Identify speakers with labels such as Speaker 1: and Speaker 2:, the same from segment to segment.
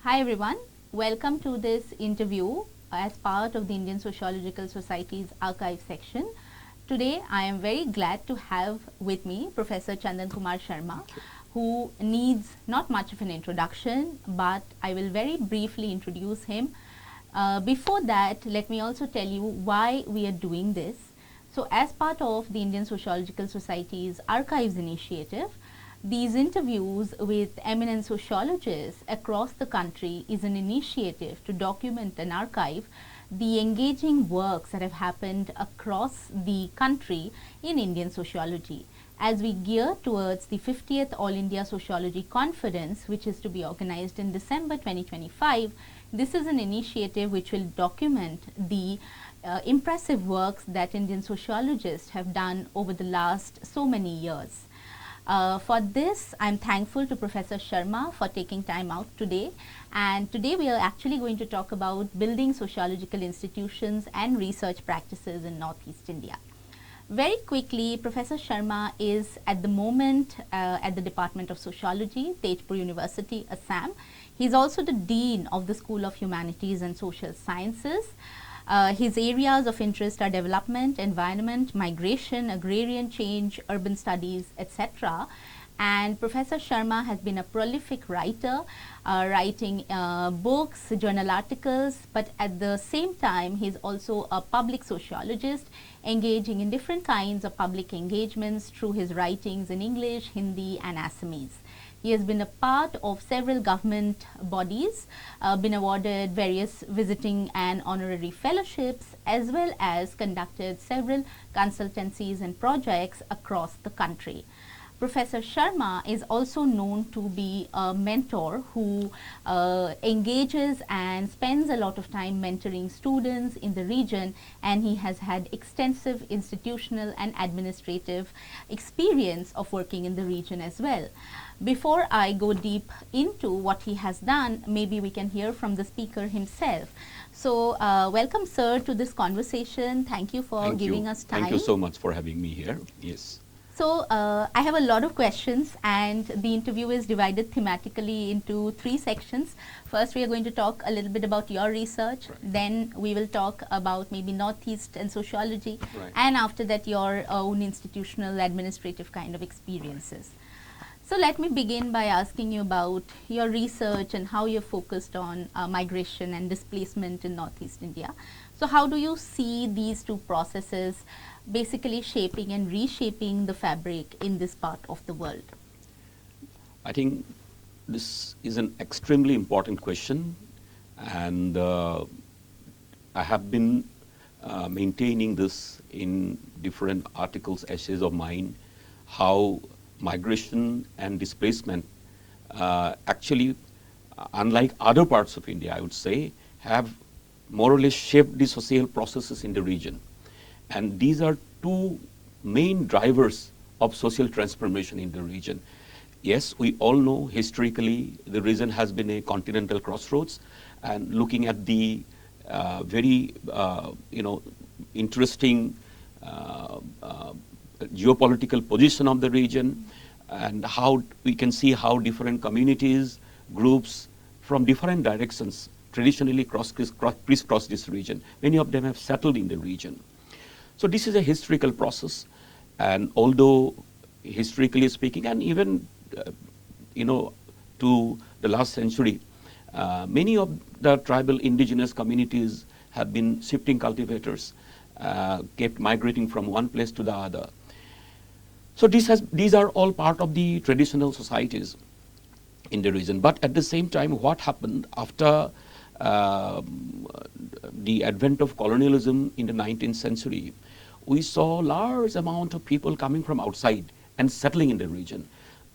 Speaker 1: Hi everyone, welcome to this interview as part of the Indian Sociological Society's archive section. Today I am very glad to have with me Professor Chandan Kumar Sharma, who needs not much of an introduction, but I will very briefly introduce him. Before that, let me also tell you why we are doing this. So as part of the Indian Sociological Society's archives initiative, these interviews with eminent sociologists across the country is an initiative to document and archive the engaging works that have happened across the country in Indian sociology. As we gear towards the 50th All India Sociology Conference, which is to be organized in December 2025, this is an initiative which will document the impressive works that Indian sociologists have done over the last so many years. For this, I'm thankful to Professor Sharma for taking time out today. And today we are actually going to talk about building sociological institutions and research practices in Northeast India. Very quickly, Professor Sharma is at the moment at the Department of Sociology, Tejpur University, Assam. He's also the Dean of the School of Humanities and Social Sciences. His areas of interest are development, environment, migration, agrarian change, urban studies, etc. And Professor Sharma has been a prolific writer, writing books, journal articles, but at the same time, he's also a public sociologist, engaging in different kinds of public engagements through his writings in English, Hindi, and Assamese. He has been a part of several government bodies, been awarded various visiting and honorary fellowships, as well as conducted several consultancies and projects across the country. Professor Sharma is also known to be a mentor who engages and spends a lot of time mentoring students in the region, and he has had extensive institutional and administrative experience of working in the region as well. Before I go deep into what he has done, maybe we can hear from the speaker himself. So, welcome, sir, to this conversation. Thank you for giving us time.
Speaker 2: Thank you so much for having me here. Yes.
Speaker 1: So, I have a lot of questions, and the interview is divided thematically into 3 sections. First, we are going to talk a little bit about your research.
Speaker 2: Right.
Speaker 1: Then we will talk about maybe Northeast and sociology.
Speaker 2: Right.
Speaker 1: And after that, your own institutional administrative kind of experiences. So let me begin by asking you about your research and how you're focused on migration and displacement in Northeast India. So how do you see these two processes basically shaping and reshaping the fabric in this part of the world?
Speaker 2: I think this is an extremely important question, and I have been maintaining this in different articles, essays of mine, how migration and displacement actually, unlike other parts of India, I would say, have more or less shaped the social processes in the region. And these are two main drivers of social transformation in the region. Yes, we all know historically the region has been a continental crossroads, and looking at the very interesting geopolitical position of the region, and how we can see how different communities, groups from different directions traditionally crisscross this region. Many of them have settled in the region. So this is a historical process, and although historically speaking, and even to the last century, many of the tribal indigenous communities have been shifting cultivators, kept migrating from one place to the other. So these are all part of the traditional societies in the region. But at the same time, what happened after the advent of colonialism in the 19th century, we saw large amount of people coming from outside and settling in the region.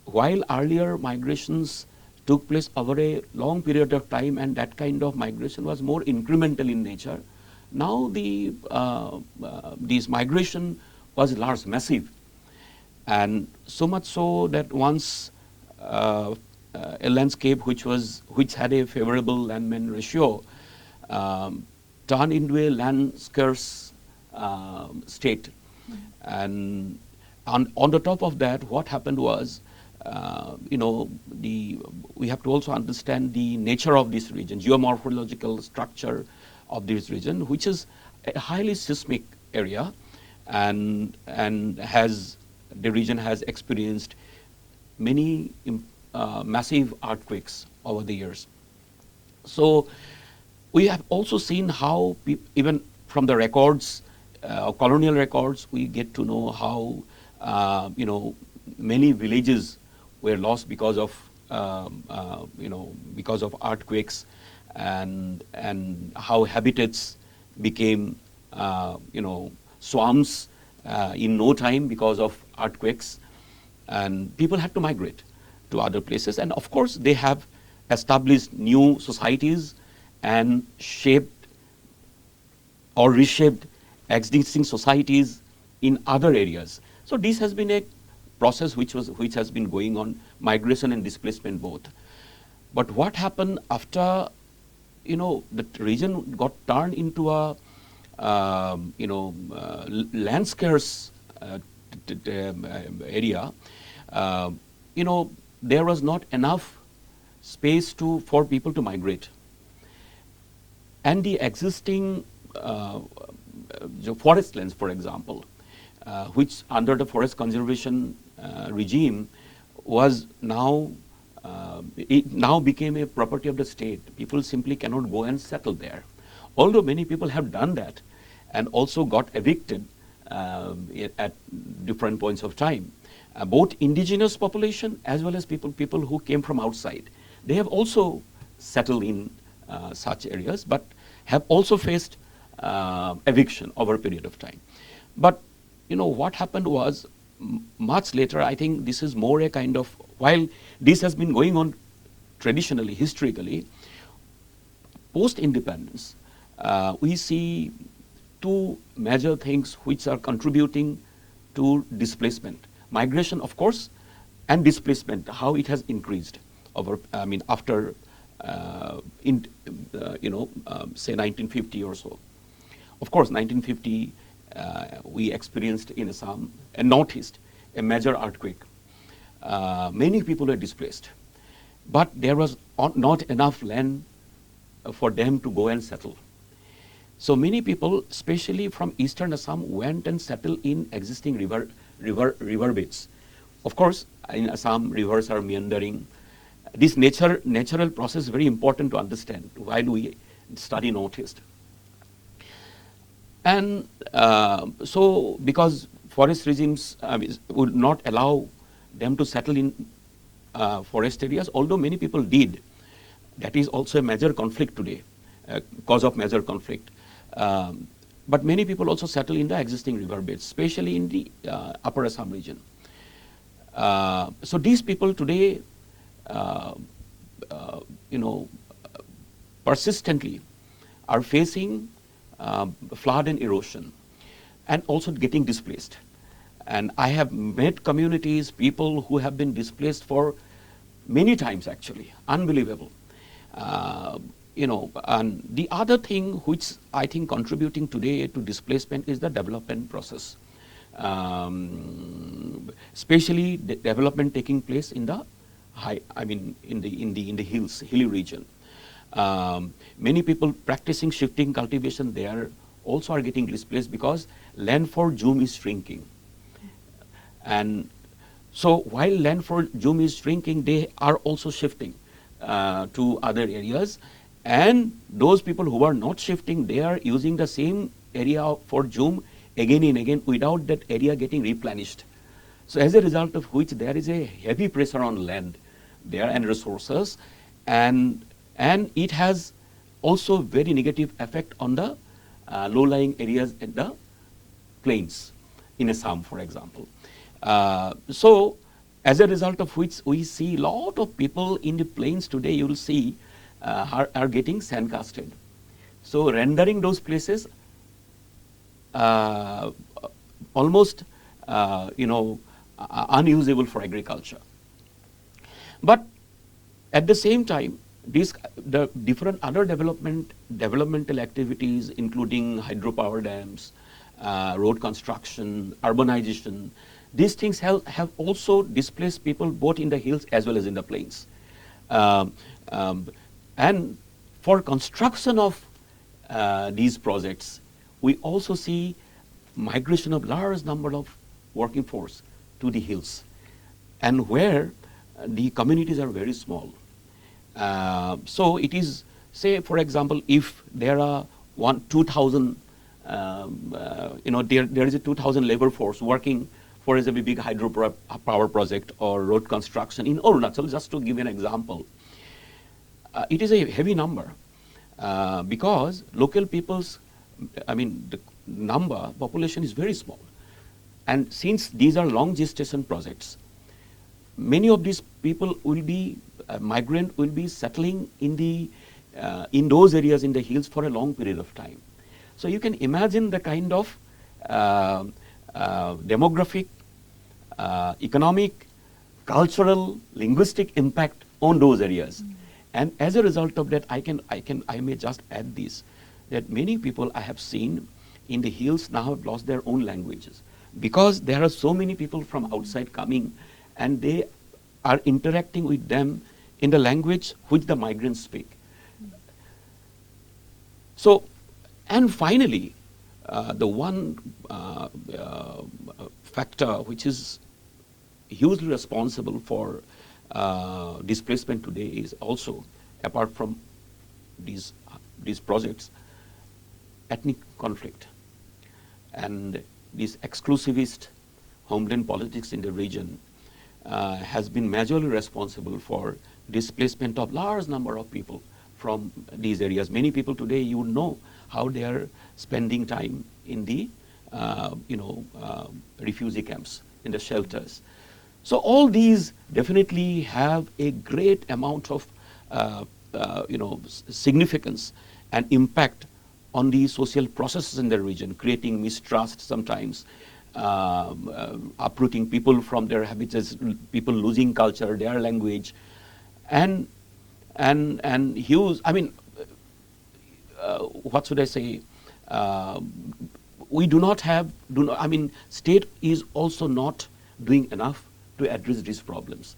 Speaker 2: While earlier migrations took place over a long period of time, and that kind of migration was more incremental in nature, now this migration was large, massive. And so much so that once a landscape which had a favorable land-man ratio turned into a land scarce state. And on the top of that, what happened was we have to also understand the nature of this region, geomorphological structure of this region, which is a highly seismic area, and the region has experienced many massive earthquakes over the years. So we have also seen how even from the records, colonial records, we get to know how many villages were lost because of earthquakes, and how habitats became swamps in no time because of earthquakes, and people had to migrate to other places. And of course, they have established new societies and shaped or reshaped existing societies in other areas. So this has been a process which has been going on, migration and displacement both. But what happened after the region got turned into a land scarce area, there was not enough space for people to migrate, and the existing forest lands, for example, which under the forest conservation regime was now it now became a property of the state. People simply cannot go and settle there, although many people have done that and also got evicted at different points of time. Both indigenous population as well as people who came from outside, they have also settled in such areas, but have also faced eviction over a period of time. But what happened was, much later, I think this is more a kind of, while this has been going on traditionally, historically, post-independence, we see two major things which are contributing to displacement. Migration, of course, and displacement, how it has increased over, after, say 1950 or so. Of course, 1950, we experienced in Assam and Northeast a major earthquake. Many people were displaced, but there was not enough land for them to go and settle. So many people, especially from eastern Assam, went and settled in existing river beds. Of course, in Assam, rivers are meandering. This natural process is very important to understand while we study Northeast. And so, because forest regimes would not allow them to settle in forest areas, although many people did, that is also a major conflict today, cause of major conflict. But many people also settle in the existing riverbeds, especially in the upper Assam region. So these people today, persistently are facing flood and erosion, and also getting displaced. And I have met communities, people who have been displaced for many times, actually, unbelievable. And the other thing which I think contributing today to displacement is the development process, especially the development taking place in the in the hilly region. Many people practicing shifting cultivation there also are getting displaced because land for Zoom is shrinking. And so while land for Zoom is shrinking, they are also shifting to other areas. And those people who are not shifting, they are using the same area for Zoom again and again without that area getting replenished. So as a result of which, there is a heavy pressure on land there and resources, and it has also very negative effect on the low-lying areas in the plains in Assam, for example. So as a result of which, we see a lot of people in the plains today, you will see, are getting sandcasted. So rendering those places almost unusable for agriculture. But at the same time, the different other developmental activities, including hydropower dams, road construction, urbanization, these things have also displaced people both in the hills as well as in the plains. Um, um, and for construction of these projects, we also see migration of large number of working force to the hills, and where the communities are very small. So it is, say for example, if there are 2,000, there is a 2,000 labor force working for a big hydropower project or road construction in Arunachal, just to give an example. It is a heavy number because local people's, the population is very small. And since these are long gestation projects, many of these people will be, migrant will be settling in those areas in the hills for a long period of time. So you can imagine the kind of demographic, economic, cultural, linguistic impact on those areas. And as a result of that, I may just add this, that many people I have seen in the hills now have lost their own languages, because there are so many people from outside coming, and they are interacting with them in the language which the migrants speak. So, and finally, the one factor which is hugely responsible for displacement today is also, apart from these projects, ethnic conflict. And this exclusivist homeland politics in the region has been majorly responsible for displacement of large number of people from these areas. Many people today, you would know how they are spending time in the refugee camps, in the shelters. So all these definitely have a great amount of significance and impact on the social processes in the region, creating mistrust sometimes, uprooting people from their habitats, people losing culture, their language, and huge. What should I say? We do not have. State is also not doing enough to address these problems,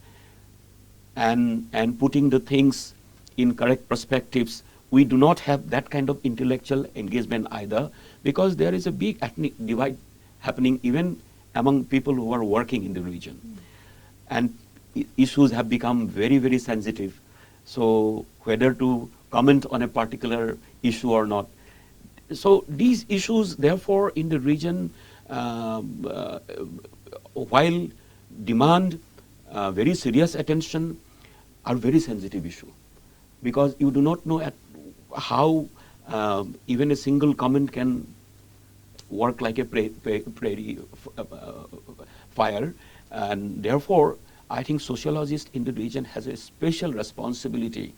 Speaker 2: and putting the things in correct perspectives. We do not have that kind of intellectual engagement either, because there is a big ethnic divide happening even among people who are working in the region. And issues have become very, very sensitive. So whether to comment on a particular issue or not. So these issues, therefore, in the region, while demand very serious attention, are very sensitive issue, because you do not know how even a single comment can work like a prairie fire. And therefore, I think sociologists in the region has a special responsibility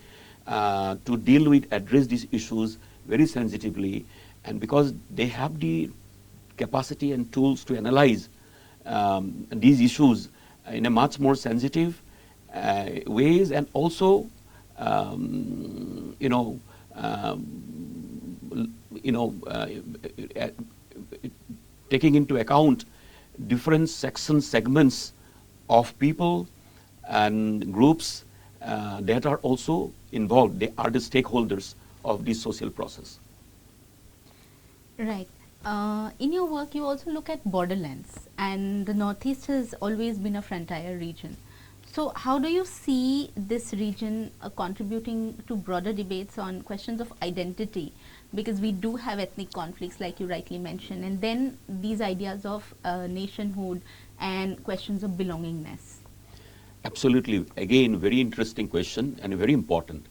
Speaker 2: to deal with, address these issues very sensitively, and because they have the capacity and tools to analyze these issues in a much more sensitive ways, and also taking into account different segments of people and groups that are also involved. They are the stakeholders of this social process.
Speaker 1: Right. In your work, you also look at borderlands, and the Northeast has always been a frontier region. So how do you see this region contributing to broader debates on questions of identity? Because we do have ethnic conflicts, like you rightly mentioned, and then these ideas of nationhood and questions of belongingness.
Speaker 2: Absolutely. Again, very interesting question and very important.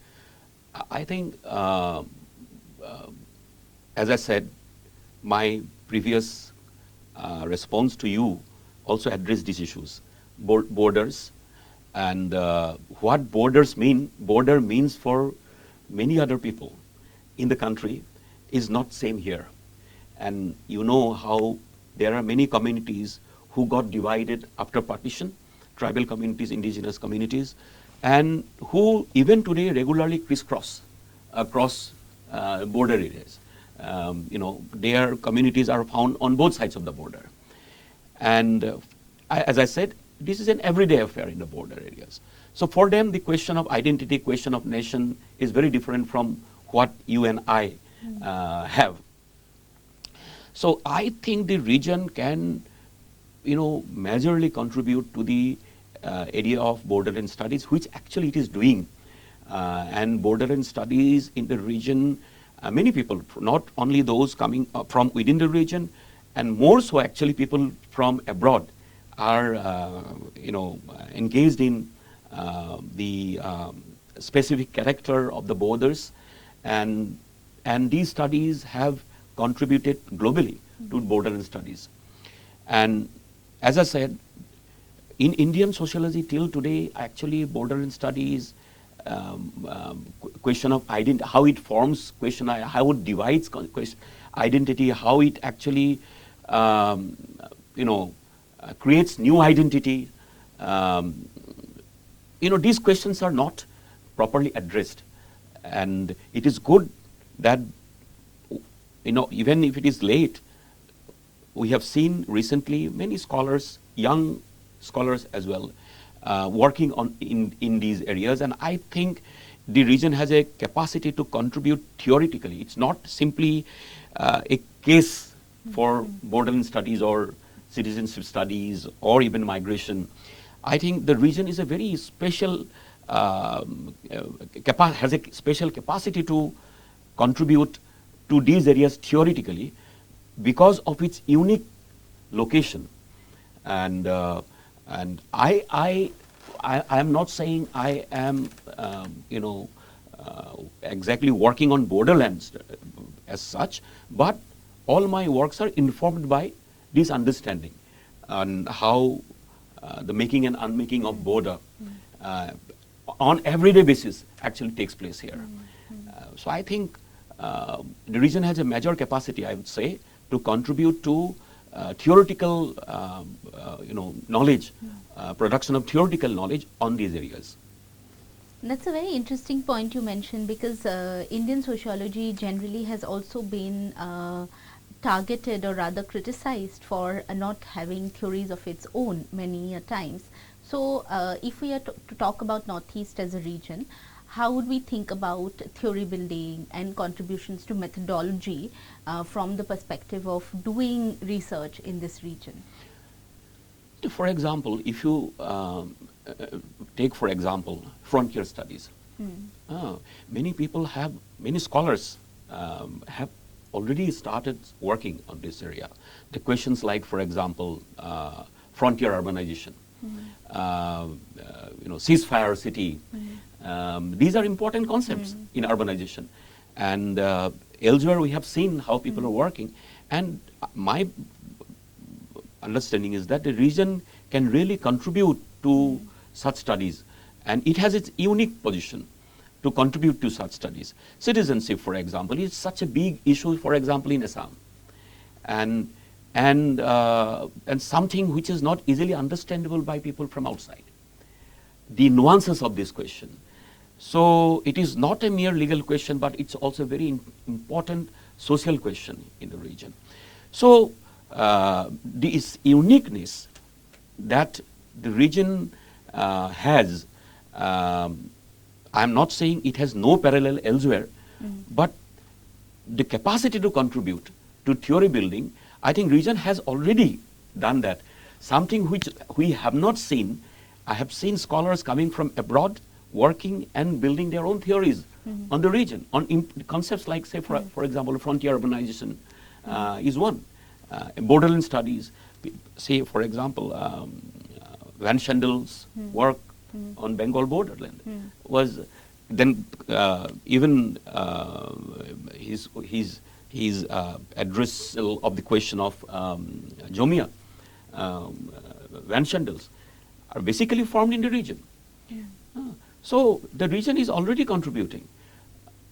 Speaker 2: I think, as I said, my previous response to you also addressed these issues, borders, and what borders mean. Border means for many other people in the country is not same here. And you know how there are many communities who got divided after partition, tribal communities, indigenous communities, and who even today regularly crisscross across border areas. Their communities are found on both sides of the border. And as I said, this is an everyday affair in the border areas. So for them, the question of identity, question of nation is very different from what you and I have. So I think the region can, majorly contribute to the area of borderland studies, which actually it is doing. And borderland studies in the region, many people, not only those coming from within the region, and more so actually people from abroad are, engaged in the specific character of the borders, and these studies have contributed globally to borderland studies. And as I said, in Indian sociology till today, actually borderland studies, question of identity, how it forms, how it divides identity, how it actually, creates new identity. These questions are not properly addressed, and it is good that, even if it is late, we have seen recently many scholars, young scholars as well, working on in these areas, and I think the region has a capacity to contribute theoretically. It's not simply a case for borderland studies or citizenship studies or even migration. I think the region is a very special, has a special capacity to contribute to these areas theoretically because of its unique location. And I am not saying I am, exactly working on borderlands as such, but all my works are informed by this understanding and how the making and unmaking of border on everyday basis actually takes place here. So I think the region has a major capacity, I would say, to contribute to theoretical, knowledge, production of theoretical knowledge on these areas.
Speaker 1: That's a very interesting point you mentioned, because Indian sociology generally has also been targeted or rather criticized for not having theories of its own many a times. So if we are to talk about Northeast as a region, how would we think about theory building and contributions to methodology from the perspective of doing research in this region?
Speaker 2: For example, if you take, for example, frontier studies, many scholars have already started working on this area. The questions like, for example, frontier urbanization, ceasefire city, these are important concepts in urbanization. And elsewhere we have seen how people are working. And my understanding is that the region can really contribute to such studies, and it has its unique position to contribute to such studies. Citizenship, for example, is such a big issue, for example, in Assam, and something which is not easily understandable by people from outside. The nuances of this question. So it is not a mere legal question, but it's also a very important social question in the region. So this uniqueness that the region has, I'm not saying it has no parallel elsewhere, but the capacity to contribute to theory building, I think region has already done that. Something which we have not seen. I have seen scholars coming from abroad working and building their own theories on the region, on concepts like, say, for example, frontier urbanization is one. Borderland studies, say, for example, Van Schendel's work on Bengal borderland was then even his addressal of the question of Jomia, Van Schendel's, are basically formed in the region. So the region is already contributing.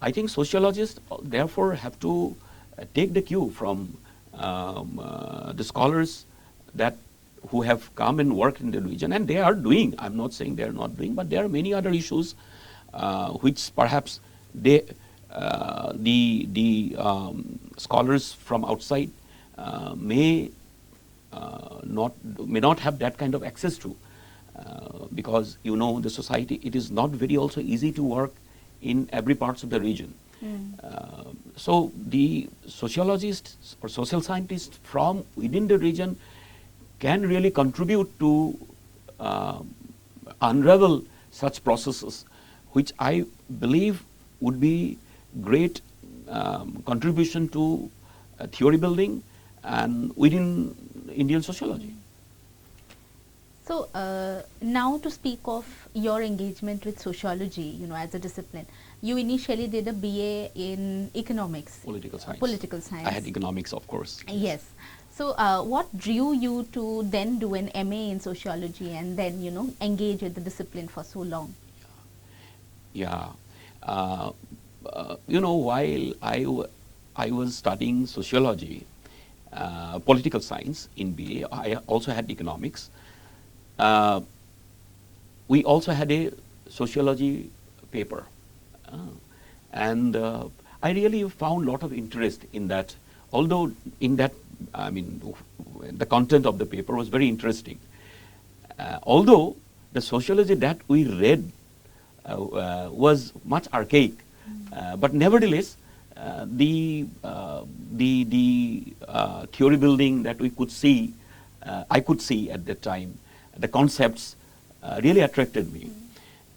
Speaker 2: I think sociologists therefore have to take the cue from the scholars who have come and worked in the region, and they are doing. I'm not saying they are not doing, but there are many other issues which perhaps the scholars from outside may may not have that kind of access to, because the society, it is not very also easy to work in every parts of the region. So the sociologists or social scientists from within the region can really contribute to unravel such processes, which I believe would be great contribution to theory building and within Indian sociology.
Speaker 1: So now to speak of your engagement with sociology, as a discipline, you initially did a BA in economics.
Speaker 2: Political science.
Speaker 1: Political science.
Speaker 2: I had economics, of course.
Speaker 1: Yes. So what drew you to then do an MA in sociology and then, engage with the discipline for so long?
Speaker 2: Yeah. While I was studying sociology, political science in BA, I also had economics. We also had a sociology paper. And I really found a lot of interest in that, although in that, the content of the paper was very interesting. Although the sociology that we read was much archaic, but nevertheless, the theory building that we could see, I could see at that time, the concepts really attracted me.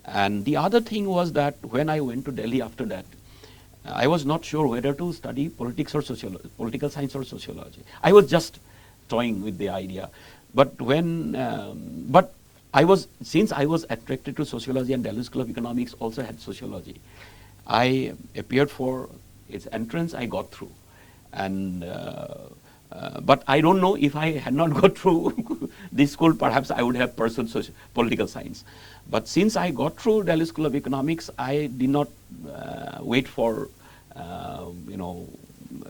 Speaker 2: And the other thing was that when I went to Delhi after that, I was not sure whether to study politics or sociology, political science or sociology. I was just toying with the idea. But since I was attracted to sociology, and Delhi School of Economics also had sociology, I appeared for its entrance. I got through, and but I don't know if I had not got through this school, perhaps I would have pursued political science. But since I got through Delhi School of Economics, I did not wait for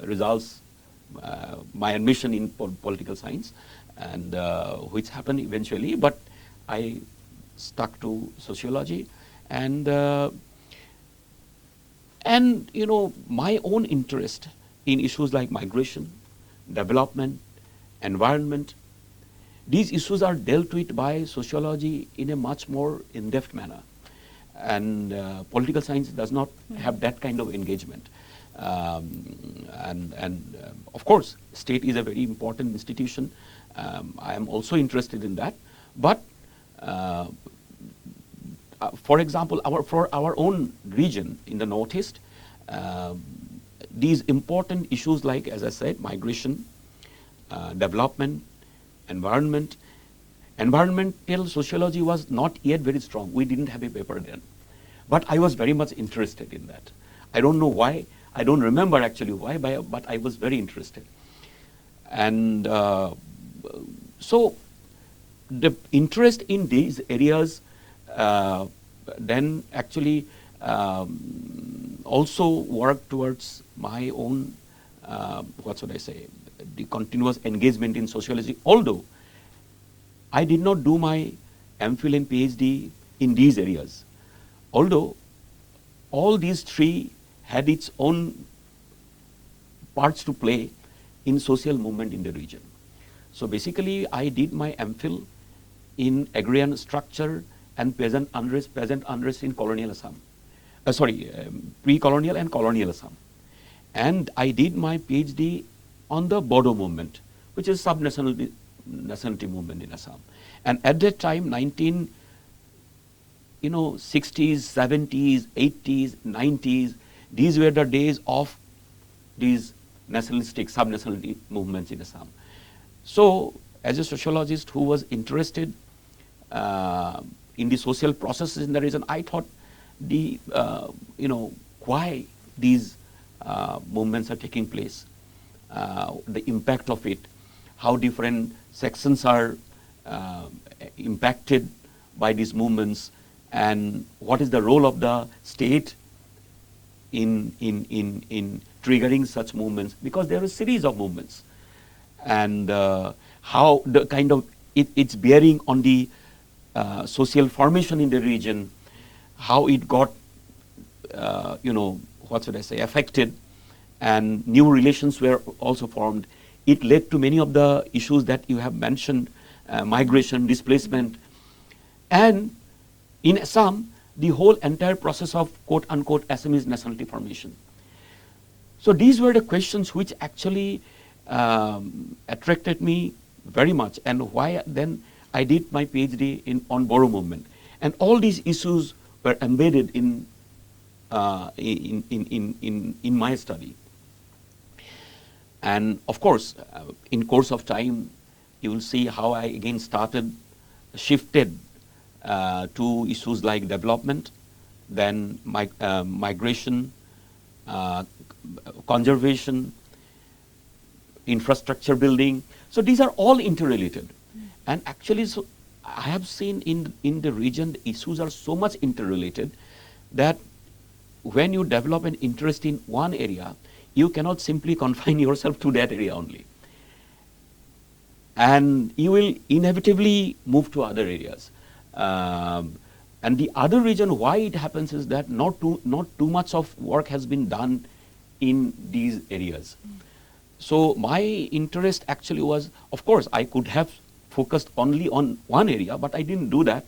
Speaker 2: results, my admission in political science, and which happened eventually. But I stuck to sociology, and my own interest in issues like migration, development, environment. These issues are dealt with by sociology in a much more in-depth manner, and political science does not have that kind of engagement. Of course, state is a very important institution. I am also interested in that, but for example, for our own region in the Northeast, these important issues like, as I said, migration, development, environment. Environmental sociology was not yet very strong. We didn't have a paper then. But I was very much interested in that. I don't know why. I don't remember actually why, but I was very interested. And so the interest in these areas then actually also worked towards my own, the continuous engagement in sociology, although I did not do my MPhil and PhD in these areas. Although all these three had its own parts to play in social movement in the region. So basically, I did my MPhil in agrarian structure and peasant unrest in colonial Assam. Pre-colonial and colonial Assam. And I did my PhD on the Bodo movement, which is sub-nationality movement in Assam. And at that time, 60s, 70s, 80s, 90s, these were the days of these nationalistic, sub-nationality movements in Assam. So, as a sociologist who was interested in the social processes in the region, I thought why these movements are taking place, the impact of it, how different sections are impacted by these movements, and what is the role of the state in triggering such movements, because there are a series of movements, and how the kind of its bearing on the social formation in the region, how it got affected, and new relations were also formed it led to many of the issues that you have mentioned, migration, displacement, and in Assam, the whole entire process of quote unquote Assamese nationality formation. So these were the questions which actually attracted me very much, and why then I did my PhD on Boro movement. And all these issues were embedded in my study. And of course, in course of time, you will see how I again shifted to issues like development, then migration, conservation, infrastructure building. So these are all interrelated. And actually, so I have seen in the region, the issues are so much interrelated that when you develop an interest in one area, you cannot simply confine yourself to that area only. And you will inevitably move to other areas. And the other reason why it happens is that not too much of work has been done in these areas. So my interest actually was, of course, I could have focused only on one area, but I didn't do that.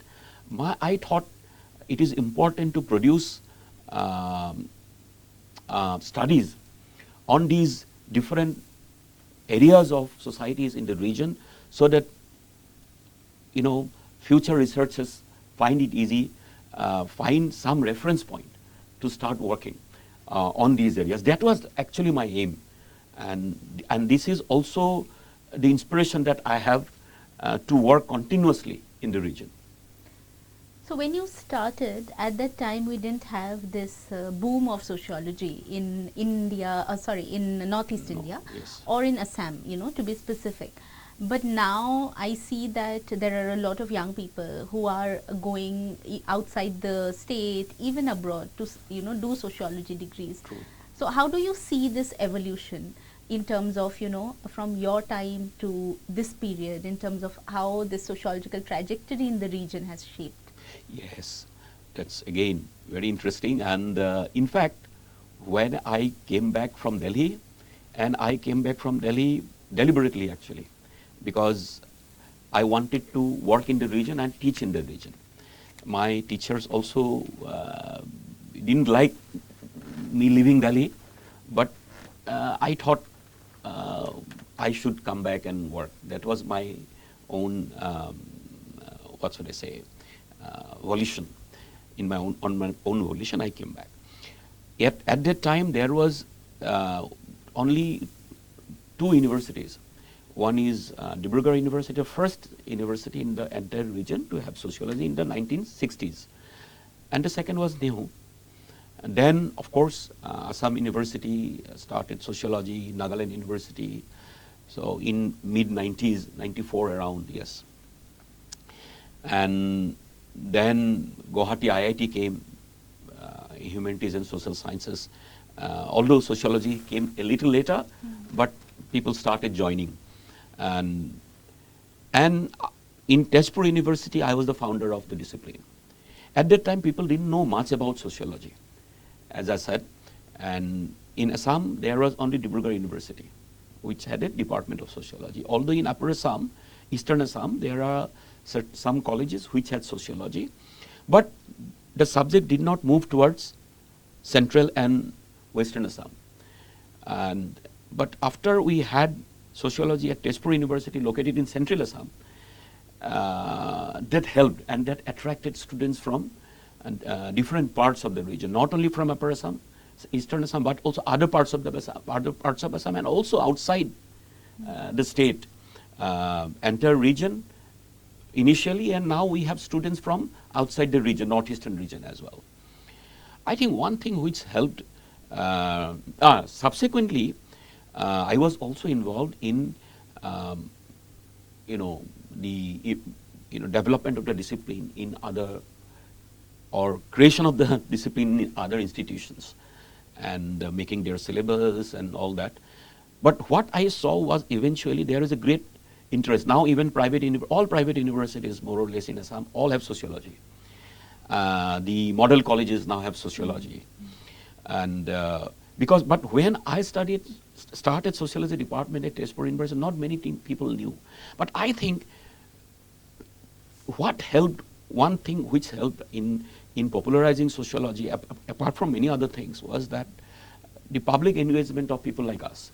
Speaker 2: I thought it is important to produce studies on these different areas of societies in the region, so that future researchers find it easy, find some reference point to start working on these areas. That was actually my aim, and this is also the inspiration that I have to work continuously in the region.
Speaker 1: So when you started, at that time we didn't have this boom of sociology in India, in Northeast India,
Speaker 2: yes,
Speaker 1: or in Assam, to be specific. But now I see that there are a lot of young people who are going outside the state, even abroad, to do sociology degrees.
Speaker 2: True.
Speaker 1: So how do you see this evolution in terms of, from your time to this period, in terms of how the sociological trajectory in the region has shaped?
Speaker 2: Yes, that's again very interesting. And in fact, when I came back from Delhi, and I came back from Delhi deliberately actually, because I wanted to work in the region and teach in the region. My teachers also didn't like me leaving Delhi, but I thought I should come back and work. That was my own, what should I say, volition. On my own volition, I came back. Yet at that time, there was only two universities. One is Dibrugarh University, the first university in the entire region to have sociology in the 1960s. And the second was Nehu. And then, of course, Assam University started sociology, Nagaland University. So in mid-90s, 94 around, yes. And then Guwahati IIT came, humanities and social sciences. Although sociology came a little later, but people started joining. And in Tezpur University, I was the founder of the discipline. At that time, people didn't know much about sociology, as I said. And in Assam, there was only Dibrugarh University, which had a department of sociology. Although in Upper Assam, Eastern Assam, there are some colleges which had sociology. But the subject did not move towards Central and Western Assam. But after we had sociology at Tezpur University, located in Central Assam, that helped and that attracted students from different parts of the region, not only from Upper Assam, Eastern Assam, but also other parts of Assam, and also outside the state, entire region initially, and now we have students from outside the region, northeastern region as well. I think one thing which helped, subsequently, I was also involved in, the development of the discipline in other, or creation of the discipline in other institutions, and making their syllabus and all that. But what I saw was eventually there is a great interest. Now even all private universities more or less in Assam all have sociology. The model colleges now have sociology. And but when I studied started sociology department at Tezpur University, not many people knew. But I think what helped, one thing which helped in popularizing sociology, apart from many other things, was that the public engagement of people like us.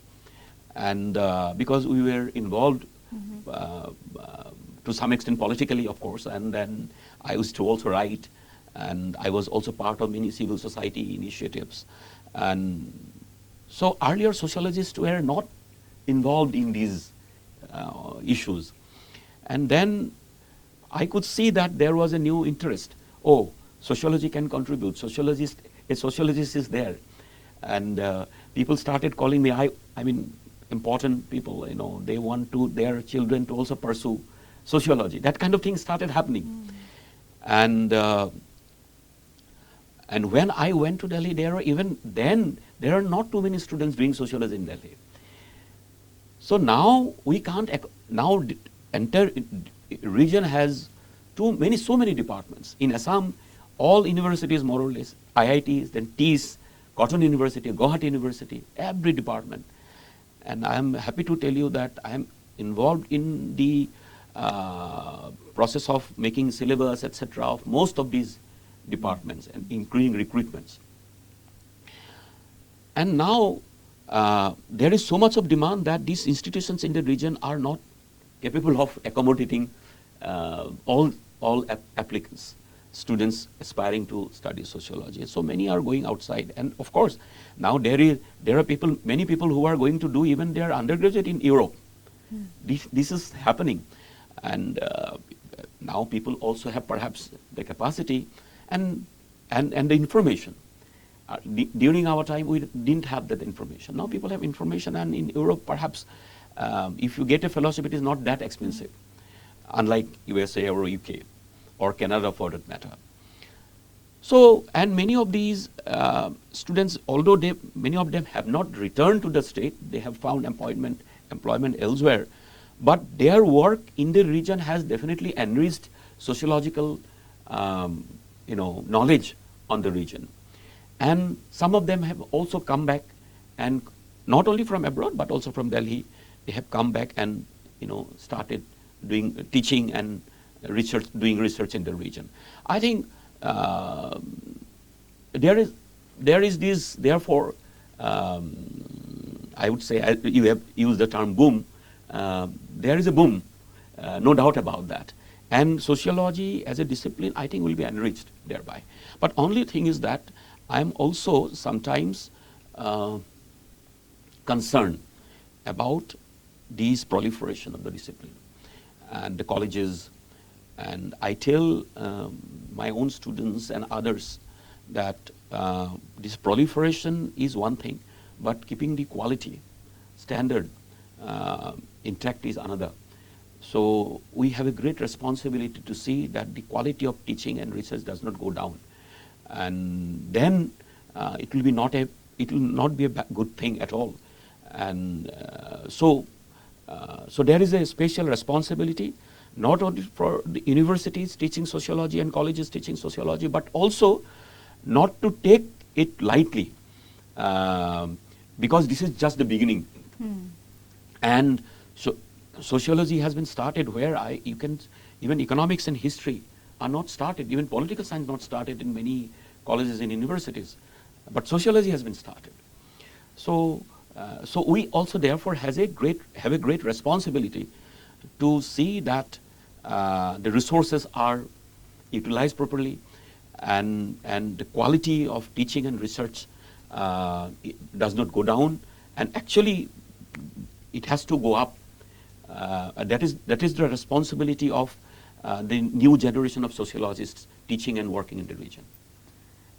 Speaker 2: And because we were involved to some extent politically, of course, and then I used to also write, and I was also part of many civil society initiatives. And so earlier sociologists were not involved in these issues. And then I could see that there was a new interest. Oh, sociology can contribute. A sociologist is there. And people started calling me, I mean, important people, you know, they want their children to also pursue sociology. That kind of thing started happening. And when I went to Delhi, there are not too many students doing sociology in Delhi. So now we can't, now entire region has so many departments. In Assam, all universities more or less, IITs, then TIS, Cotton University, Guwahati University, every department. And I am happy to tell you that I am involved in the process of making syllabus, etc., of most of these departments, and including recruitments. And now there is so much of demand that these institutions in the region are not capable of accommodating all applicants, students aspiring to study sociology. So many are going outside, and of course now there are many people who are going to do even their undergraduate in Europe. This is happening, and now people also have perhaps the capacity and the information. During our time, we didn't have that information. Now people have information, and in Europe, perhaps if you get a fellowship, it is not that expensive, unlike USA or UK or Canada for that matter. So, and many of these students, although many of them have not returned to the state, they have found employment elsewhere, but their work in the region has definitely enriched sociological knowledge on the region. And some of them have also come back, and not only from abroad but also from Delhi, they have come back and started doing teaching and research, doing research in the region. I think there is this, therefore, I would say, you have used the term boom. There is a boom, no doubt about that. And sociology as a discipline, I think, will be enriched thereby. But only thing is that I am also sometimes concerned about this proliferation of the discipline and the colleges. And I tell my own students and others that this proliferation is one thing, but keeping the quality standard intact is another. So we have a great responsibility to see that the quality of teaching and research does not go down, and then it will not be a good thing at all. And so there is a special responsibility, not only for the universities teaching sociology and colleges teaching sociology, but also not to take it lightly, because this is just the beginning. And so sociology has been started where even economics and history are not started, even political science not started in many colleges and universities, but sociology has been started. So we also therefore have a great responsibility to see that the resources are utilized properly, and the quality of teaching and research does not go down, and actually it has to go up. That is the responsibility of the new generation of sociologists teaching and working in the region.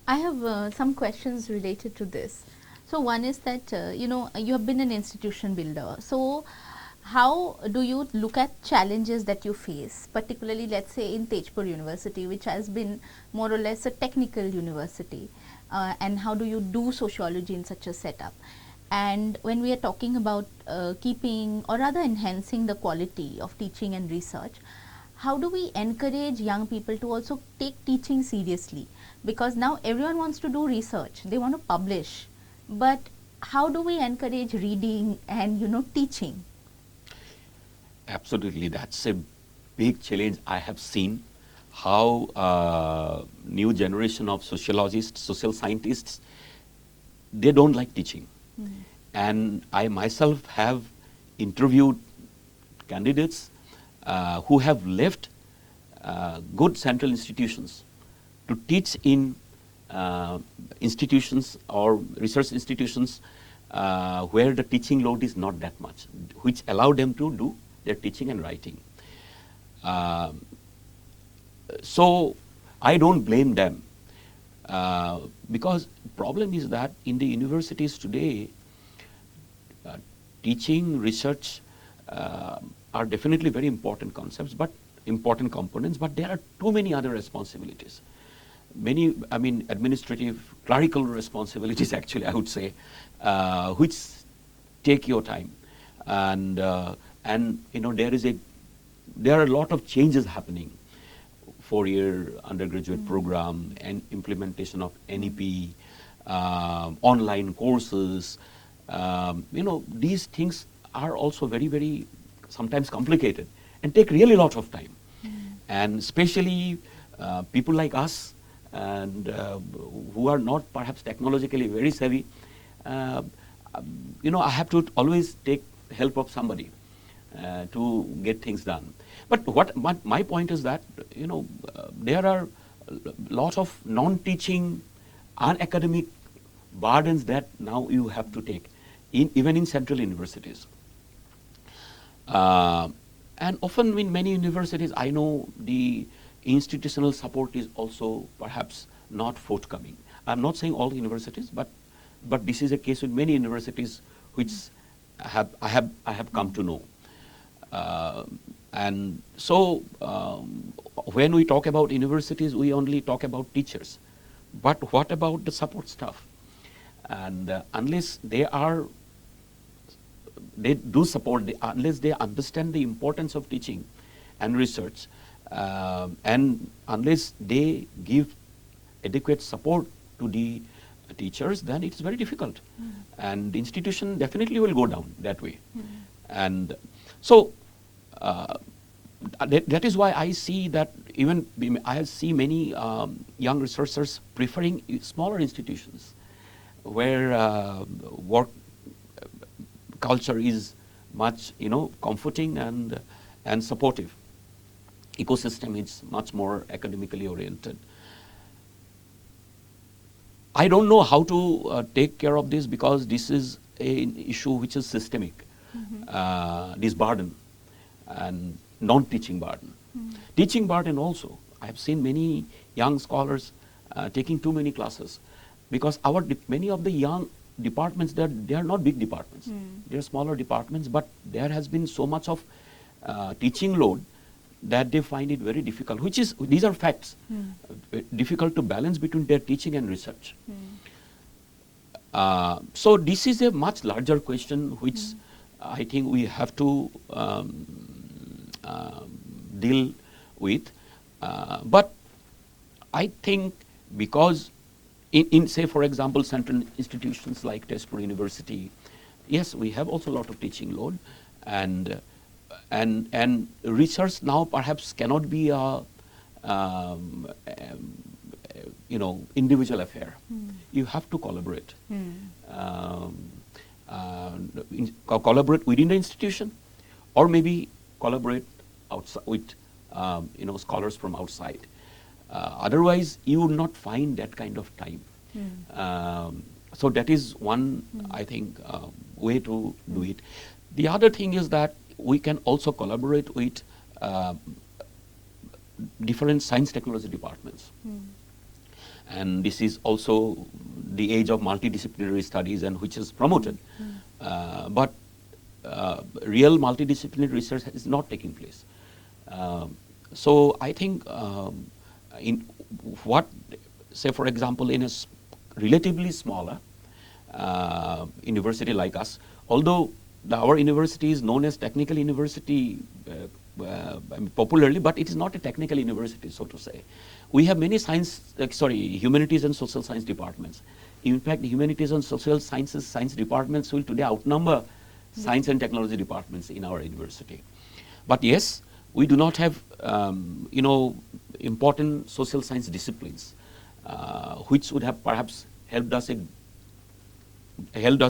Speaker 1: I have some questions related to this. So one is that you have been an institution builder. So how do you look at challenges that you face, particularly let's say in Tezpur University, which has been more or less a technical university, and how do you do sociology in such a setup? And when we are talking about keeping or rather enhancing the quality of teaching and research, how do we encourage young people to also take teaching seriously? Because now everyone wants to do research, they want to publish, but how do we encourage reading and teaching?
Speaker 2: Absolutely, that's a big challenge. I have seen how new generation of sociologists, social scientists, they don't like teaching. And I myself have interviewed candidates who have left good central institutions to teach in institutions or research institutions where the teaching load is not that much, which allow them to do their teaching and writing. So I don't blame them because problem is that in the universities today, teaching, research are definitely very important concepts, but important components, but there are too many other responsibilities. Many, I mean, administrative, clerical responsibilities actually, I would say, which take your time. And there are a lot of changes happening. 4-year undergraduate program and implementation of NEP, online courses. These things are also very, very sometimes complicated and take really a lot of time. And especially people like us and who are not perhaps technologically very savvy, I have to always take help of somebody to get things done. But what my point is that there are a lot of non-teaching, unacademic burdens that now you have to take, even in central universities. And often in many universities, I know the institutional support is also perhaps not forthcoming. I'm not saying all universities, but this is a case with many universities which I have come to know. And so when we talk about universities, we only talk about teachers. But what about the support staff? And unless they do support, unless they understand the importance of teaching and research, and unless they give adequate support to the teachers, then it's very difficult. And the institution definitely will go down that way. And so that is why I see that I see many young researchers preferring smaller institutions where work culture is much comforting and supportive. Ecosystem is much more academically oriented. I don't know how to take care of this because this is an issue which is systemic. This burden and non-teaching burden. Teaching burden also. I have seen many young scholars taking too many classes because many of the young departments, they are not big departments. They are smaller departments, but there has been so much of teaching load that they find it very difficult, these are facts, difficult to balance between their teaching and research. So this is a much larger question which I think we have to deal with. But I think because in say for example central institutions like Tezpur University, yes, we have also a lot of teaching load, and research now perhaps cannot be a individual affair. You have to collaborate. Collaborate within the institution, or maybe collaborate outside with scholars from outside. Otherwise, you would not find that kind of time. So that is one, I think, way to do it. The other thing is that we can also collaborate with different science technology departments. And this is also the age of multidisciplinary studies, and which is promoted. But real multidisciplinary research is not taking place. So I think in what, say for example, in a relatively smaller university like us, although our university is known as technical university popularly, but it is not a technical university, so to say. We have many humanities and social science departments. in fact, humanities and social sciences, science departments will today outnumber science and technology departments in our university. But yes, we do not have, important social science disciplines, which would have perhaps helped us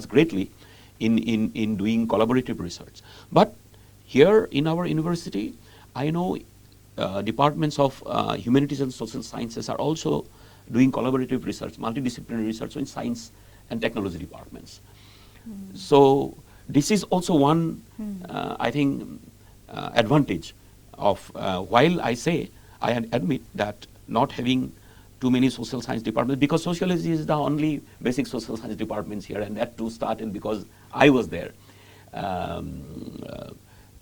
Speaker 2: greatly in doing collaborative research. But here in our university, I know departments of humanities and social sciences are also doing collaborative research, multidisciplinary research in science and technology departments. So this is also one, I think, advantage of, while I say, I admit that not having too many social science departments, because sociology is the only basic social science departments here, and that too started because I was there.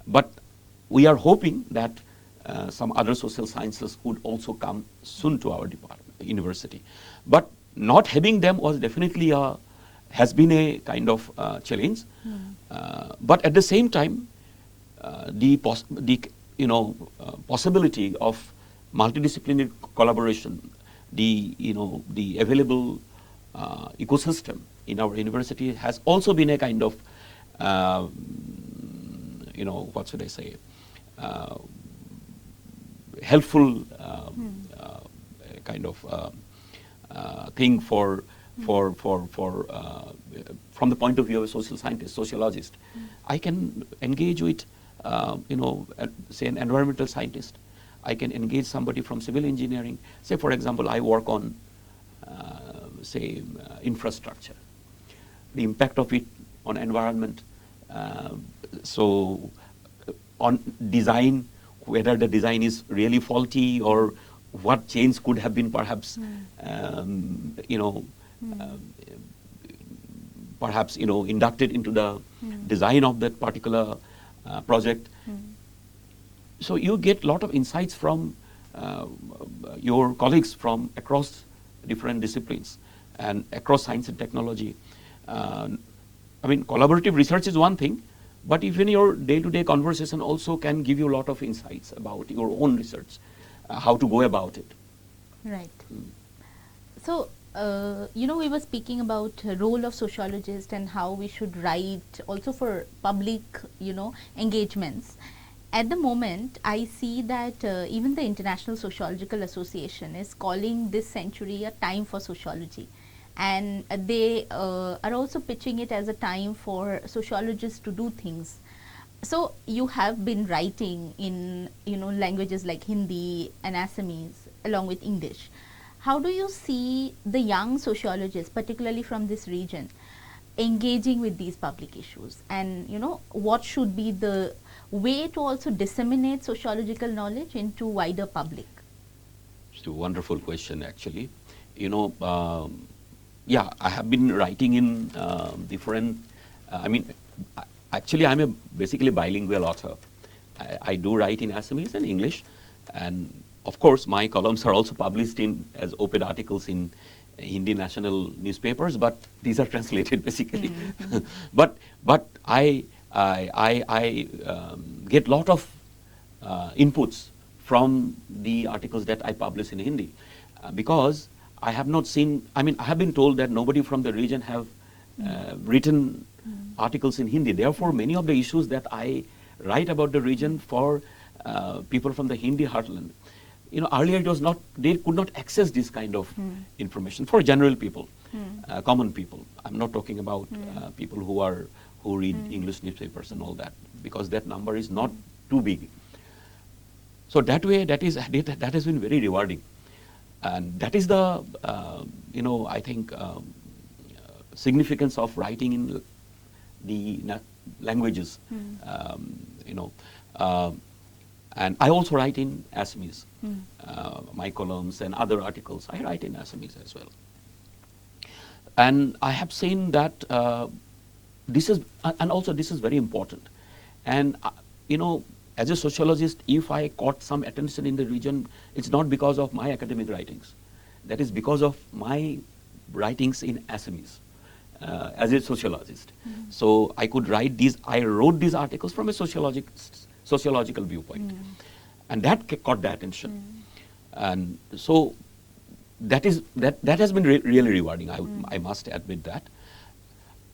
Speaker 2: But we are hoping that some other social sciences would also come soon to our university. But not having them was definitely has been a kind of challenge. But at the same time, the possibility of multidisciplinary collaboration, the available ecosystem in our university has also been a kind of, what should I say, helpful kind of thing for from the point of view of a social scientist, sociologist. I can engage with, say an environmental scientist. I can engage somebody from civil engineering. Say, for example, I work on, infrastructure, the impact of it on environment. So on design, whether the design is really faulty or what change could have been perhaps, perhaps inducted into the design of that particular project. So you get a lot of insights from your colleagues from across different disciplines and across science and technology. I mean, collaborative research is one thing, but even your day-to-day conversation also can give you a lot of insights about your own research, how to go about it.
Speaker 1: Right. So, we were speaking about role of sociologist and how we should write also for public, engagements. At the moment, I see that even the International Sociological Association is calling this century a time for sociology. And they are also pitching it as a time for sociologists to do things. So you have been writing in languages like Hindi and Assamese along with English. How do you see the young sociologists, particularly from this region, engaging with these public issues? And what should be the way to also disseminate sociological knowledge into wider public?
Speaker 2: It's a wonderful question, actually. Yeah, I have been writing in different, actually I'm basically bilingual author. I do write in Assamese and English, and of course my columns are also published as op-ed articles in Hindi national newspapers, but these are translated basically. But I get lot of inputs from the articles that I publish in Hindi, because I have not seen, I have been told that nobody from the region have written articles in Hindi. Therefore, many of the issues that I write about the region for people from the Hindi heartland, earlier it was not, they could not access this kind of information for general people, common people. I'm not talking about people who read English newspapers and all that, because that number is not too big. So that way, that has been very rewarding. And that is the, I think, significance of writing in the languages, and I also write in Assamese. My columns and other articles, I write in Assamese as well. And I have seen that this is very important. And, as a sociologist, if I caught some attention in the region, it's not because of my academic writings. That is because of my writings in Assamese as a sociologist. So I could write I wrote these articles from a sociological viewpoint. And that caught the attention. And so that has been really rewarding. I must admit that.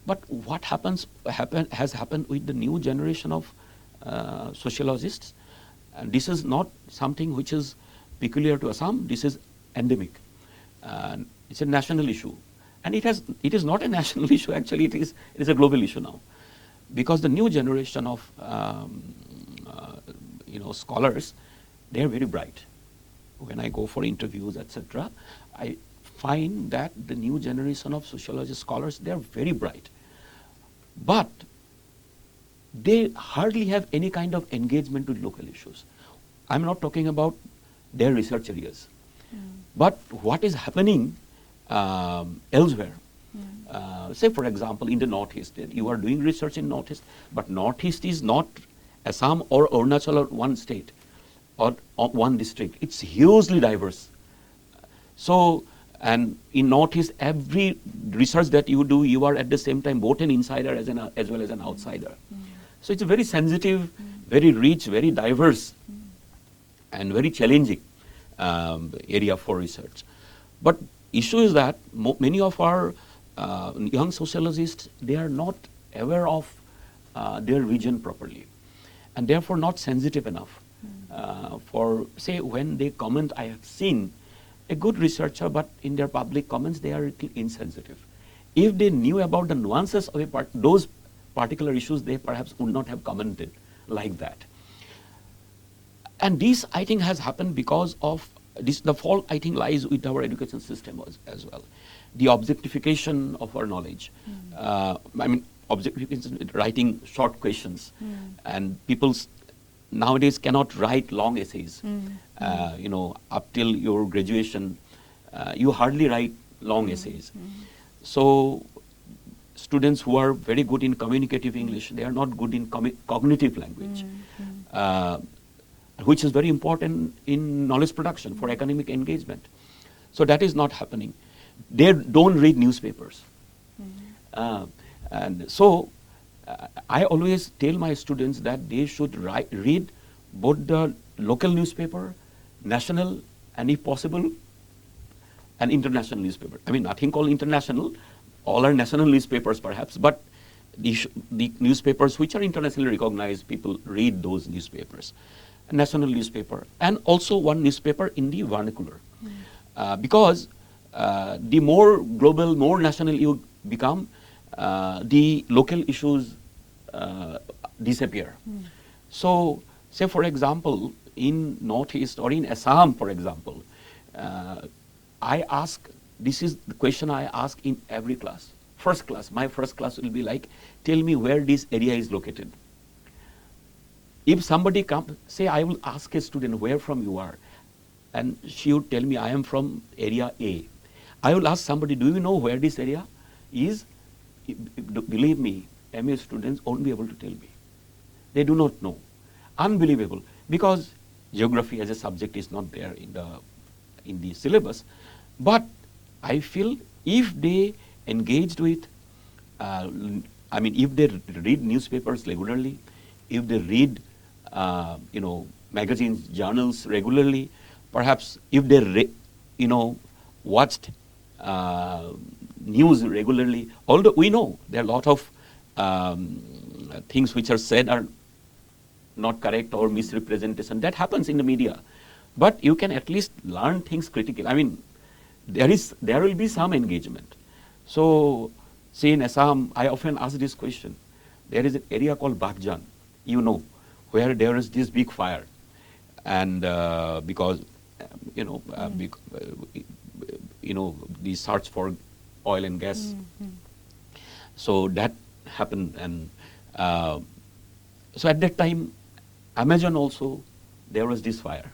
Speaker 2: But what has happened with the new generation of sociologists, and this is not something which is peculiar to Assam. This is endemic. It's a national issue, and it is not a national issue. Actually, it is a global issue now, because the new generation of scholars, they are very bright. When I go for interviews, etc., I find that the new generation of sociology scholars, they are very bright, but they hardly have any kind of engagement with local issues. I'm not talking about their research areas, but what is happening elsewhere. Say, for example, in the Northeast, you are doing research in Northeast, but Northeast is not Assam or Arunachal or one state or one district. It's hugely diverse. So, and in Northeast, every research that you do, you are at the same time both an insider as well as an outsider. So it's a very sensitive, very rich, very diverse, and very challenging area for research. But issue is that many of our young sociologists, they are not aware of their region properly, and therefore not sensitive enough for, say, when they comment. I have seen a good researcher, but in their public comments, they are insensitive. If they knew about the nuances of those particular issues, they perhaps would not have commented like that. And this, I think, has happened because of this. The fault, I think, lies with our education system as well. The objectification of our knowledge. Objectification, writing short questions, and people nowadays cannot write long essays. Up till your graduation, you hardly write long essays. So students who are very good in communicative English, they are not good in cognitive language, which is very important in knowledge production for academic engagement. So that is not happening. They don't read newspapers. And so I always tell my students that they should read both the local newspaper, national, and if possible, an international newspaper. I mean, nothing called international. All are national newspapers perhaps, but the newspapers which are internationally recognized, people read those newspapers. A national newspaper, and also one newspaper in the vernacular. Because the more global, more national you become, the local issues disappear. So, say for example, in Northeast or in Assam, for example, this is the question I ask in every class. First class, my first class will be like, tell me where this area is located. If somebody comes, say I will ask a student where from you are, and she would tell me I am from area A. I will ask somebody, do you know where this area is? Believe me, MA students won't be able to tell me. They do not know. Unbelievable, because geography as a subject is not there in the syllabus. But I feel if they engaged with, if they read newspapers regularly, if they read, magazines, journals regularly, perhaps if they, watched news regularly, although we know there are a lot of things which are said are not correct or misrepresentation. That happens in the media. But you can at least learn things critically. I mean, there will be some engagement. So, say in Assam, I often ask this question. There is an area called Bakjan, where there is this big fire. And because, the search for oil and gas. So that happened. And so at that time, Amazon also, there was this fire.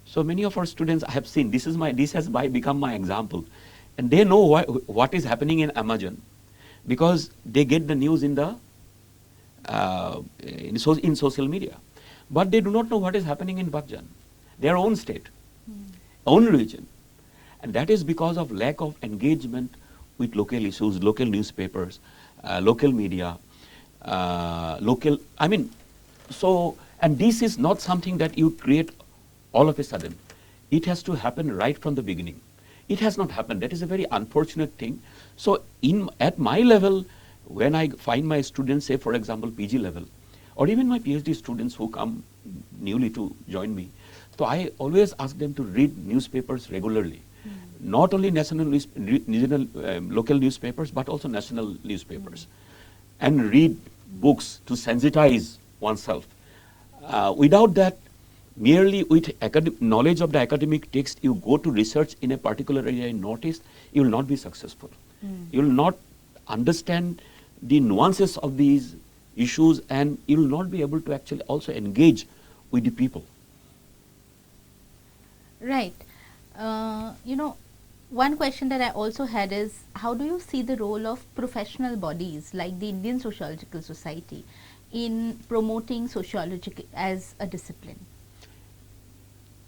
Speaker 2: So many of our students I have seen, this has become my example. And they know what is happening in Amazon, because they get the news in social media. But they do not know what is happening in Bakjan, their own state, own region. And that is because of lack of engagement with local issues, local newspapers, local media, and this is not something that you create all of a sudden. It has to happen right from the beginning. It has not happened. That is a very unfortunate thing. So at my level, when I find my students, say for example PG level, or even my PhD students who come newly to join me, so I always ask them to read newspapers regularly. Not only regional, local newspapers, but also national newspapers, and read books to sensitize oneself. Without that, merely with knowledge of the academic text, you go to research in a particular area in Northeast, you will not be successful. You will not understand the nuances of these issues, and you will not be able to actually also engage with the people.
Speaker 1: Right. One question that I also had is, how do you see the role of professional bodies like the Indian Sociological Society in promoting sociology as a discipline?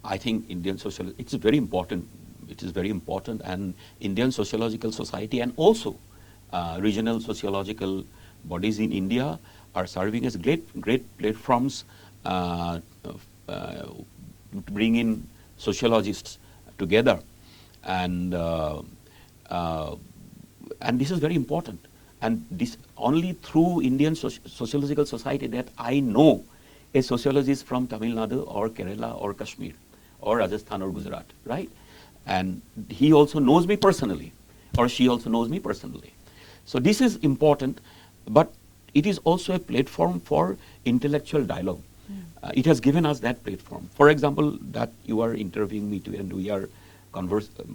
Speaker 2: I think Indian sociology, it's very important. It is very important, and Indian Sociological Society and also regional sociological bodies in India are serving as great platforms to bring in sociologists together, and this is very important. And this only through Indian Sociological Society that I know a sociologist from Tamil Nadu or Kerala or Kashmir or Rajasthan or Gujarat, right? And he also knows me personally, or she also knows me personally. So this is important, but it is also a platform for intellectual dialogue. It has given us that platform. For example, that you are interviewing me to, and we are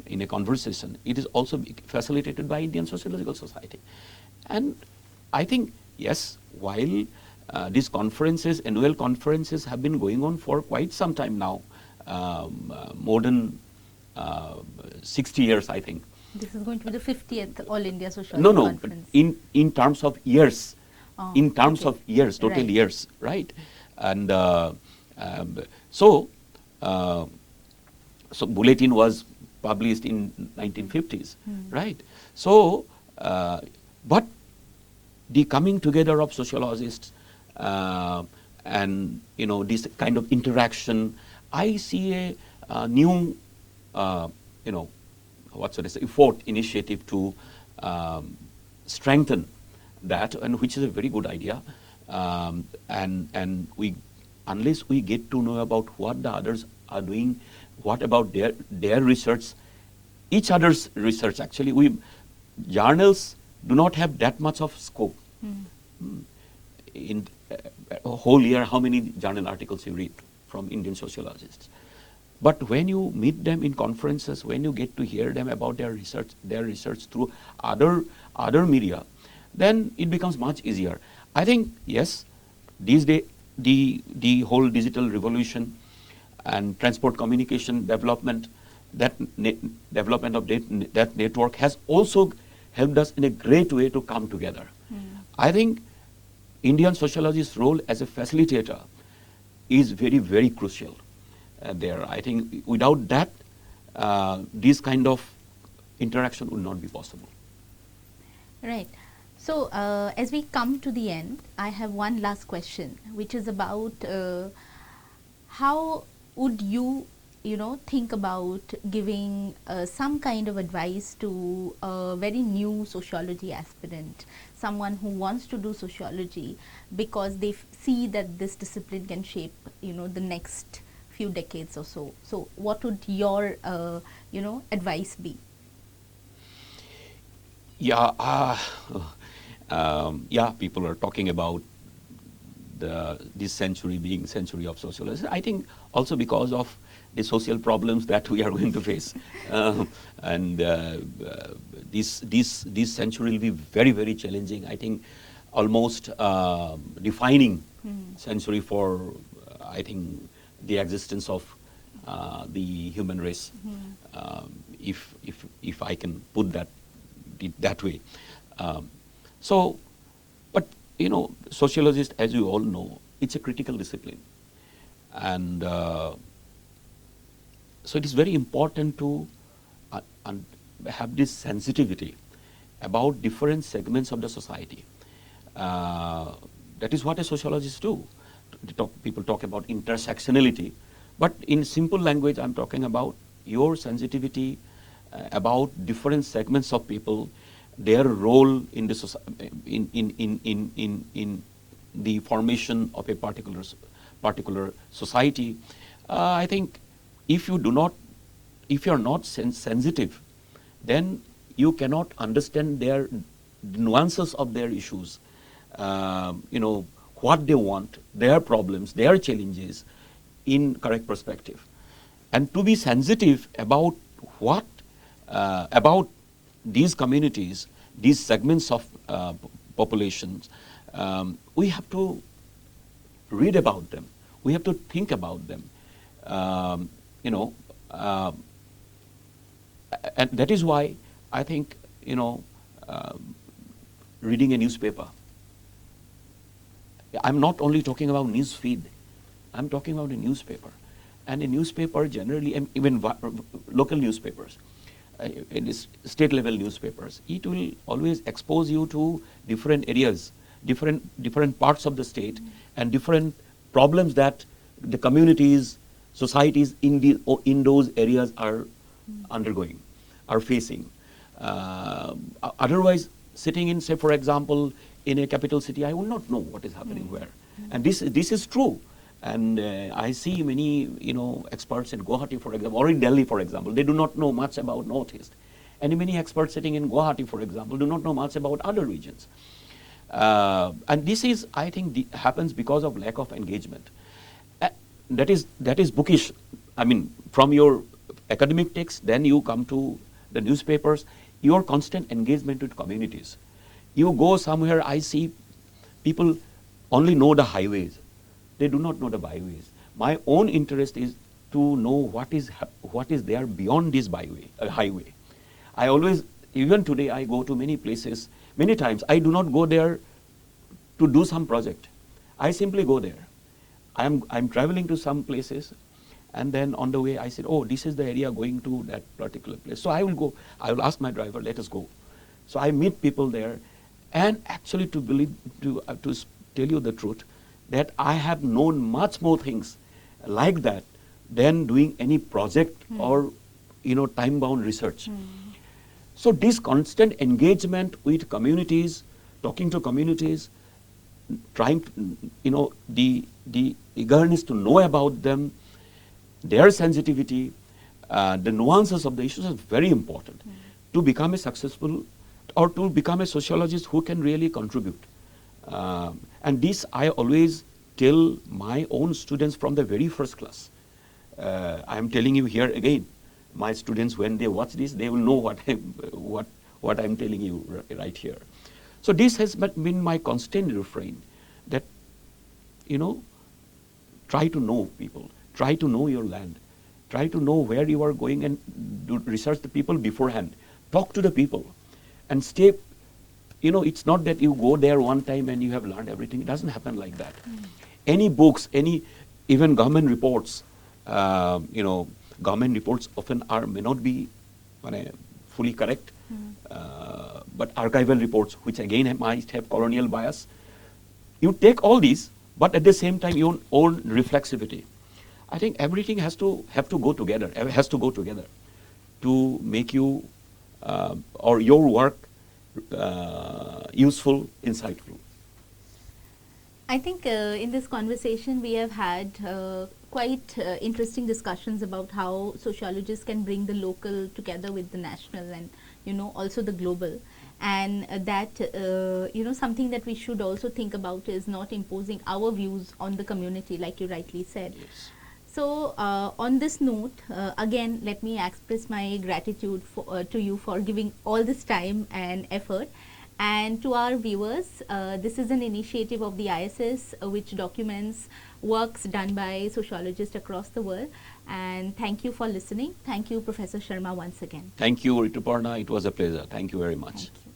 Speaker 2: in a conversation. It is also facilitated by Indian Sociological Society. And I think, yes, while these conferences, annual conferences have been going on for quite some time now, more than 60 years, I think.
Speaker 1: This is going to be the 50th All India Sociology Conference.
Speaker 2: In terms of years, in terms
Speaker 1: okay.
Speaker 2: of years, total
Speaker 1: Right.
Speaker 2: years, right? And so bulletin was published in 1950s, right? So, but the coming together of sociologists and this kind of interaction, I see a new effort, initiative to strengthen that, and which is a very good idea. And we, unless we get to know about what the others are doing, what about their research, each other's research, actually, journals do not have that much of scope. In a whole year, how many journal articles you read from Indian sociologists? But when you meet them in conferences, when you get to hear them about their research through other media, then it becomes much easier. I think, yes, these days the whole digital revolution and transport communication development, development of that network has also helped us in a great way to come together. I think Indian sociology's role as a facilitator is very, very crucial there. I think without that, this kind of interaction would not be possible.
Speaker 1: Right. So, as we come to the end, I have one last question, which is about how would you think about giving some kind of advice to a very new sociology aspirant, someone who wants to do sociology because they see that this discipline can shape, the next few decades or so. So, what would your, advice be?
Speaker 2: Yeah, people are talking about this century being century of sociology. I think also because of the social problems that we are going to face, and this century will be very, very challenging. I think almost defining century for I think the existence of the human race, if I can put that way. But sociologist, as you all know, it's a critical discipline, and so it is very important to have this sensitivity about different segments of the society. That is what a sociologist do. People talk about intersectionality, but in simple language, I'm talking about your sensitivity about different segments of people, their role in the in the formation of a particular society. I think if you do not, if you are not sensitive, then you cannot understand their nuances of their issues. You know, what they want, their problems, their challenges in correct perspective. And to be sensitive about what, about these communities, these segments of populations, we have to read about them. We have to think about them. You know, and that is why I think, you know, reading a newspaper. I'm not only talking about news feed. I'm talking about a newspaper. And a newspaper generally, and even local newspapers, it is state level newspapers, it will always expose you to different areas, different parts of the state, and different problems that the communities, societies in those areas are undergoing, are facing. Otherwise, sitting in, say, for example, in a capital city, I will not know what is happening where. And this is true. And I see many, you know, experts in Guwahati, for example, or in Delhi, for example, they do not know much about Northeast. And many experts sitting in Guwahati, for example, do not know much about other regions. And this is, I think, happens because of lack of engagement. That is bookish. I mean, from your academic text, then you come to the newspapers, your constant engagement with communities. You go somewhere, I see people only know the highways. They do not know the byways. My own interest is to know what is there beyond this highway. I always, even today, I go to many places. Many times, I do not go there to do some project. I simply go there. I'm traveling to some places, and then on the way, I said, oh, this is the area going to that particular place. So I will go. I will ask my driver, let us go. So I meet people there, and actually, to tell you the truth, that I have known much more things like that than doing any project or, you know, time-bound research. So this constant engagement with communities, talking to communities, trying to, you know, the eagerness to know about them, their sensitivity, the nuances of the issues is very important to become a successful, or to become a sociologist who can really contribute. And this I always tell my own students from the very first class. I am telling you here again, my students, when they watch this, they will know what I'm telling you right here. So this has been my constant refrain, that, you know, try to know people, try to know your land, try to know where you are going, and do research the people beforehand. Talk to the people and stay. You know, it's not that you go there one time and you have learned everything. It doesn't happen like that. Any books, even government reports, you know, government reports often may not be fully correct, but archival reports, which again might have colonial bias. You take all these, but at the same time, your own reflexivity. I think everything has to go together. Has to go together to make you or your work useful, insightful.
Speaker 1: I think in this conversation we have had quite interesting discussions about how sociologists can bring the local together with the national, and, you know, also the global. And that, you know, something that we should also think about is not imposing our views on the community, like you rightly said.
Speaker 2: Yes.
Speaker 1: So on this note, again, let me express my gratitude to you for giving all this time and effort. And to our viewers, this is an initiative of the ISS which documents works done by sociologists across the world. And thank you for listening. Thank you, Professor Sharma, once again.
Speaker 2: Thank you, Rituparna. It was a pleasure. Thank you very much.
Speaker 1: Thank you.